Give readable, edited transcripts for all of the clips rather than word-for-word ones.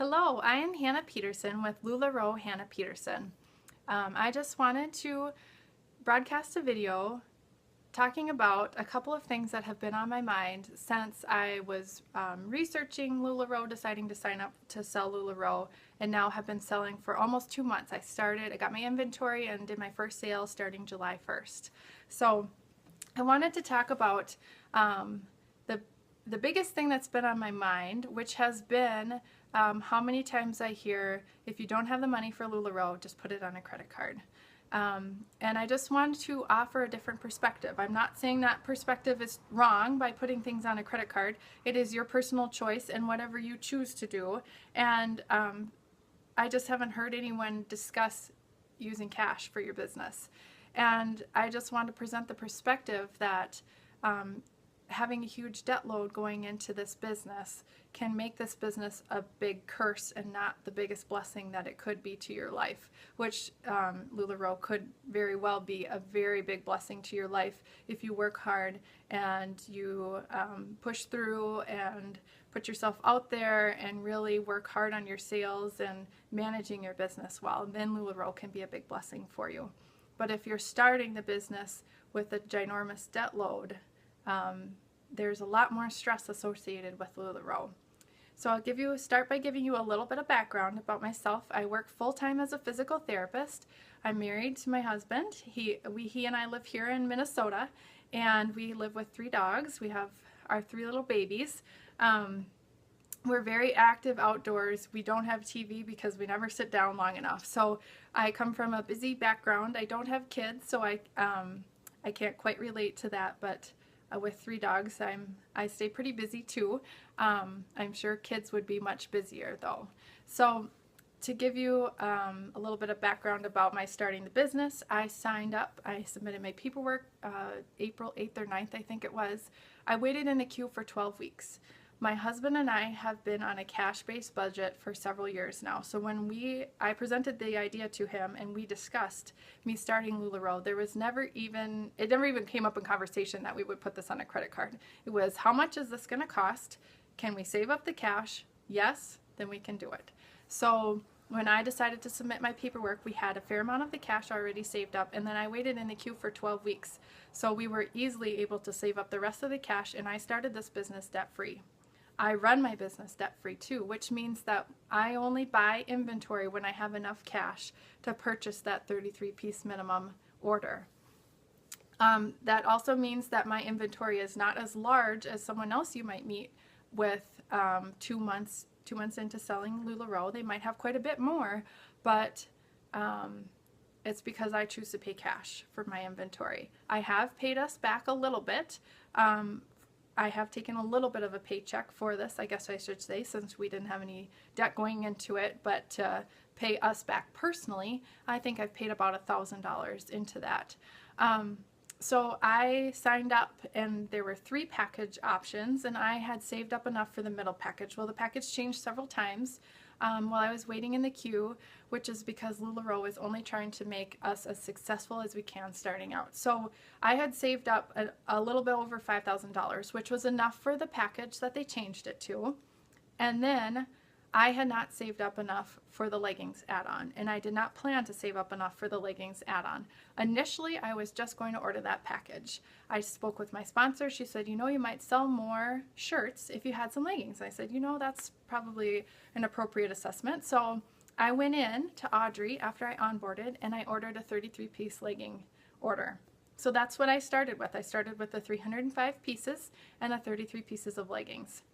Hello, I am Hannah Peterson with LuLaRoe Hannah Peterson. I just wanted to broadcast a video talking about a couple of things that have been on my mind since I was researching LuLaRoe, deciding to sign up to sell LuLaRoe, and now have been selling for almost 2 months. I got my inventory and did my first sale starting July 1st. So I wanted to talk about the biggest thing that's been on my mind, which has been how many times I hear, if you don't have the money for LuLaRoe, just put it on a credit card. And I just wanted to offer a different perspective. I'm not saying that perspective is wrong by putting things on a credit card. It is your personal choice and whatever you choose to do. And I just haven't heard anyone discuss using cash for your business. And I just want to present the perspective that having a huge debt load going into this business can make this business a big curse and not the biggest blessing that it could be to your life, which LuLaRoe could very well be a very big blessing to your life if you work hard and you push through and put yourself out there and really work hard on your sales and managing your business well. Then LuLaRoe can be a big blessing for you. But if you're starting the business with a ginormous debt load, there's a lot more stress associated with LuLaRoe. So I'll start by giving you a little bit of background about myself. I work full-time as a physical therapist. I'm married to my husband. He and I live here in Minnesota, and we live with 3 dogs. We have our 3 little babies. We're very active outdoors. We don't have TV because we never sit down long enough. So I come from a busy background. I don't have kids, so I can't quite relate to that, but with 3 dogs, I stay pretty busy too. I'm sure kids would be much busier though. So to give you a little bit of background about my starting the business, I signed up. I submitted my paperwork April 8th or 9th, I think it was. I waited in the queue for 12 weeks. My husband and I have been on a cash-based budget for several years now. So when I presented the idea to him and we discussed me starting LuLaRoe, it never even came up in conversation that we would put this on a credit card. It was, how much is this going to cost? Can we save up the cash? Yes, then we can do it. So when I decided to submit my paperwork, we had a fair amount of the cash already saved up, and then I waited in the queue for 12 weeks. So we were easily able to save up the rest of the cash, and I started this business debt-free. I run my business debt-free too, which means that I only buy inventory when I have enough cash to purchase that 33-piece minimum order. That also means that my inventory is not as large as someone else you might meet with 2 months into selling LuLaRoe. They might have quite a bit more, but it's because I choose to pay cash for my inventory. I have paid us back a little bit. I have taken a little bit of a paycheck for this, I guess I should say, since we didn't have any debt going into it, but to pay us back personally, I think I've paid about $1,000 into that. So I signed up, and there were 3 package options, and I had saved up enough for the middle package. Well, the package changed several times while I was waiting in the queue, which is because LuLaRoe is only trying to make us as successful as we can starting out. So I had saved up a little bit over $5,000, which was enough for the package that they changed it to. And then I had not saved up enough for the leggings add-on, and I did not plan to save up enough for the leggings add-on. Initially, I was just going to order that package. I spoke with my sponsor. She said, you know, you might sell more shirts if you had some leggings. I said, you know, that's probably an appropriate assessment. So I went in to Audrey after I onboarded, and I ordered a 33-piece legging order. So that's what I started with. I started with the 305 pieces and the 33 pieces of leggings.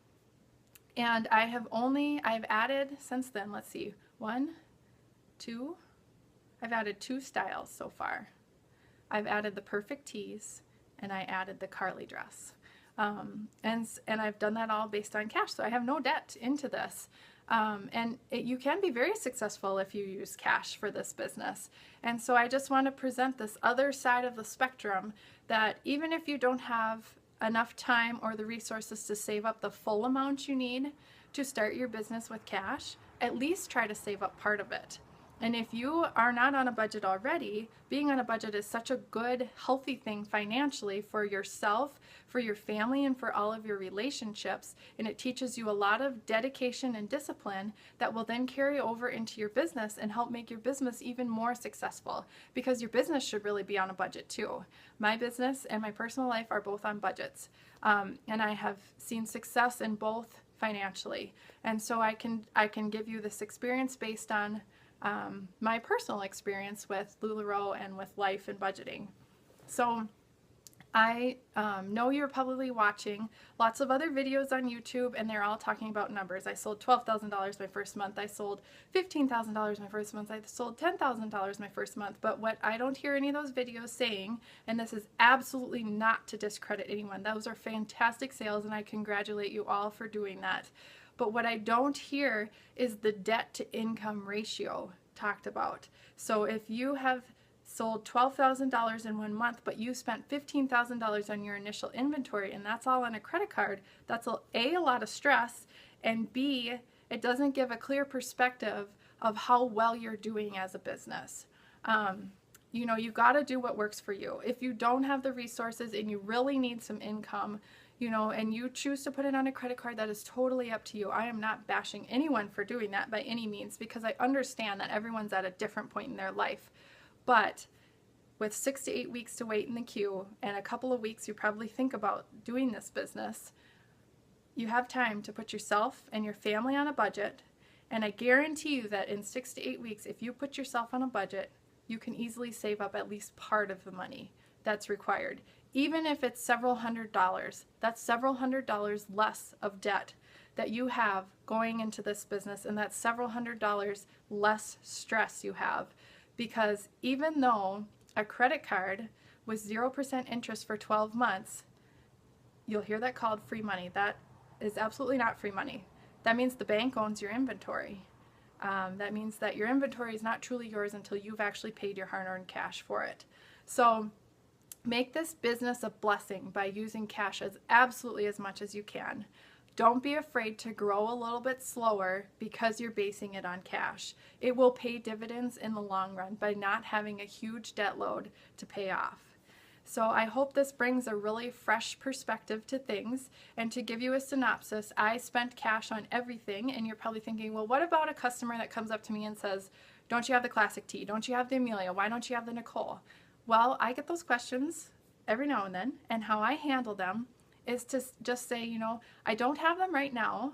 And I've added since then, let's see, 1, 2, I've added 2 styles so far. I've added the perfect tees, and I added the Carly dress. And I've done that all based on cash, so I have no debt into this. You can be very successful if you use cash for this business. And so I just want to present this other side of the spectrum, that even if you don't have enough time or the resources to save up the full amount you need to start your business with cash, at least try to save up part of it. And if you are not on a budget already, being on a budget is such a good, healthy thing financially for yourself, for your family, and for all of your relationships. And it teaches you a lot of dedication and discipline that will then carry over into your business and help make your business even more successful, because your business should really be on a budget too. My business and my personal life are both on budgets. And I have seen success in both financially. And so I can give you this experience based on my personal experience with LuLaRoe and with life and budgeting. So I know you're probably watching lots of other videos on YouTube, and they're all talking about numbers. I sold $12,000 my first month. I sold $15,000 my first month. I sold $10,000 my first month. But what I don't hear any of those videos saying, and this is absolutely not to discredit anyone, those are fantastic sales, and I congratulate you all for doing that. But what I don't hear is the debt to income ratio talked about. So if you have sold $12,000 in 1 month, but you spent $15,000 on your initial inventory, and that's all on a credit card, that's A, a lot of stress, and B, it doesn't give a clear perspective of how well you're doing as a business. You know, you got to do what works for you. If you don't have the resources and you really need some income, you know, and you choose to put it on a credit card, that is totally up to you. I am not bashing anyone for doing that by any means, because I understand that everyone's at a different point in their life. But with 6 to 8 weeks to wait in the queue and a couple of weeks you probably think about doing this business, you have time to put yourself and your family on a budget. And I guarantee you that in 6 to 8 weeks, if you put yourself on a budget, you can easily save up at least part of the money that's required. Even if it's several $100s, that's several $100s less of debt that you have going into this business, and that's several $100s less stress you have. Because even though a credit card with 0% interest for 12 months, you'll hear that called free money. That is absolutely not free money. That means the bank owns your inventory. That means that your inventory is not truly yours until you've actually paid your hard-earned cash for it. So make this business a blessing by using cash as absolutely as much as you can. Don't be afraid to grow a little bit slower because you're basing it on cash. It will pay dividends in the long run by not having a huge debt load to pay off. So I hope this brings a really fresh perspective to things. And to give you a synopsis, I spent cash on everything, and you're probably thinking, well, what about a customer that comes up to me and says, don't you have the Classic Tea? Don't you have the Amelia? Why don't you have the Nicole? Well, I get those questions every now and then, and how I handle them is to just say, you know, I don't have them right now,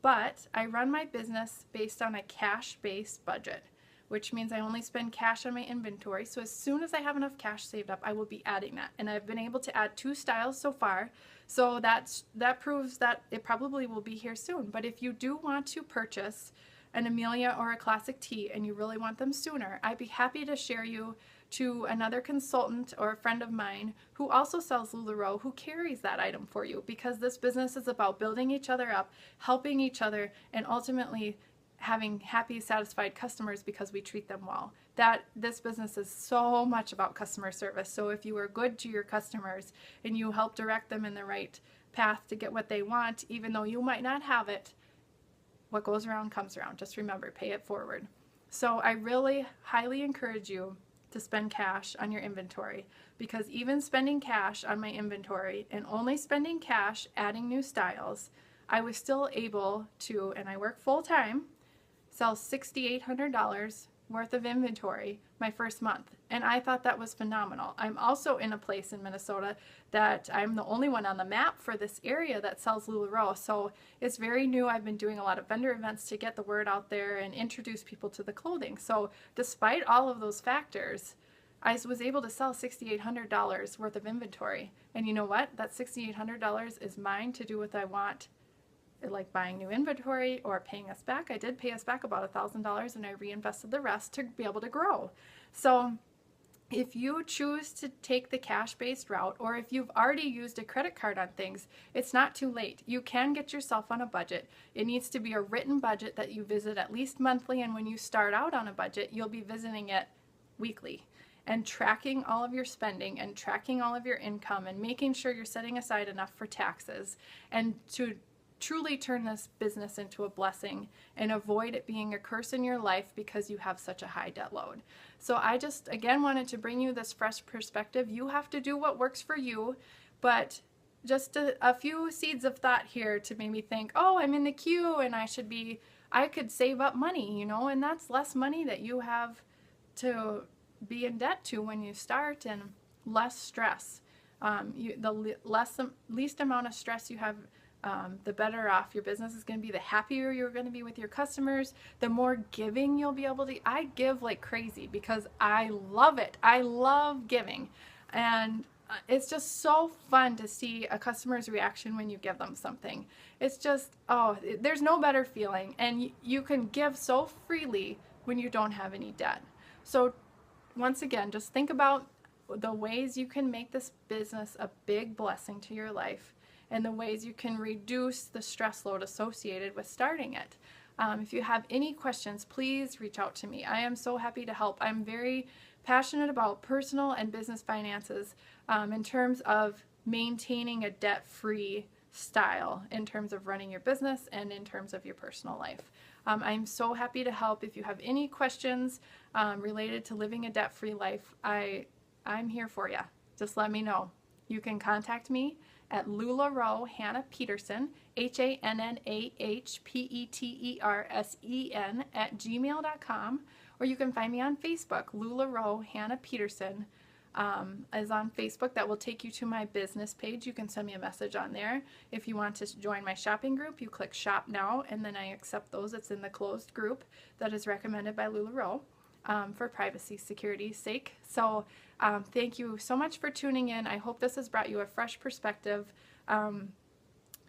but I run my business based on a cash-based budget, which means I only spend cash on my inventory. So as soon as I have enough cash saved up, I will be adding that. And I've been able to add 2 styles so far. So that proves that it probably will be here soon. But if you do want to purchase an Amelia or a Classic Tea and you really want them sooner, I'd be happy to share you to another consultant or a friend of mine who also sells LuLaRoe, who carries that item for you, because this business is about building each other up, helping each other, and ultimately having happy, satisfied customers because we treat them well. This business is so much about customer service. So if you are good to your customers and you help direct them in the right path to get what they want, even though you might not have it, what goes around comes around. Just remember, pay it forward. So I really highly encourage you to spend cash on your inventory, because even spending cash on my inventory and only spending cash adding new styles, I was still able to, and I work full time, sell $6,800 worth of inventory my first month. And I thought that was phenomenal. I'm also in a place in Minnesota that I'm the only one on the map for this area that sells LuLaRoe. So it's very new. I've been doing a lot of vendor events to get the word out there and introduce people to the clothing. So despite all of those factors, I was able to sell $6,800 worth of inventory. And you know what? That $6,800 is mine to do what I want, like buying new inventory or paying us back. I did pay us back about $1,000, and I reinvested the rest to be able to grow. So if you choose to take the cash-based route, or if you've already used a credit card on things, it's not too late. You can get yourself on a budget. It needs to be a written budget that you visit at least monthly, and when you start out on a budget, you'll be visiting it weekly and tracking all of your spending and tracking all of your income and making sure you're setting aside enough for taxes, and to truly turn this business into a blessing and avoid it being a curse in your life because you have such a high debt load. So I just, again, wanted to bring you this fresh perspective. You have to do what works for you, but just a few seeds of thought here to maybe think, oh, I'm in the queue and I could save up money, and that's less money that you have to be in debt to when you start, and less stress. Least amount of stress you have, the better off your business is going to be, the happier you're going to be with your customers, the more giving you'll be able to. I give like crazy because I love it. I love giving. And it's just so fun to see a customer's reaction when you give them something. It's just, there's no better feeling. And you can give so freely when you don't have any debt. So once again, just think about the ways you can make this business a big blessing to your life, and the ways you can reduce the stress load associated with starting it. If you have any questions, please reach out to me. I am so happy to help. I'm very passionate about personal and business finances in terms of maintaining a debt-free style, in terms of running your business and in terms of your personal life. I'm so happy to help. If you have any questions related to living a debt-free life, I'm here for you. Just let me know. You can contact me at LuLaRoe Hannah Peterson, HANNAHPETERSEN @gmail.com, or you can find me on Facebook. LuLaRoe Hannah Peterson is on Facebook. That will take you to my business page. You can send me a message on there. If you want to join my shopping group, you click Shop Now, and then I accept those. It's in the closed group that is recommended by LuLaRoe for privacy security's sake. So thank you so much for tuning in. I hope this has brought you a fresh perspective,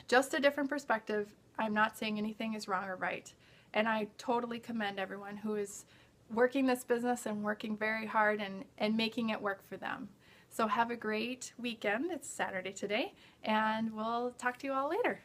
just a different perspective. I'm not saying anything is wrong or right, and I totally commend everyone who is working this business and working very hard and making it work for them. So have a great weekend. It's Saturday today, and we'll talk to you all later.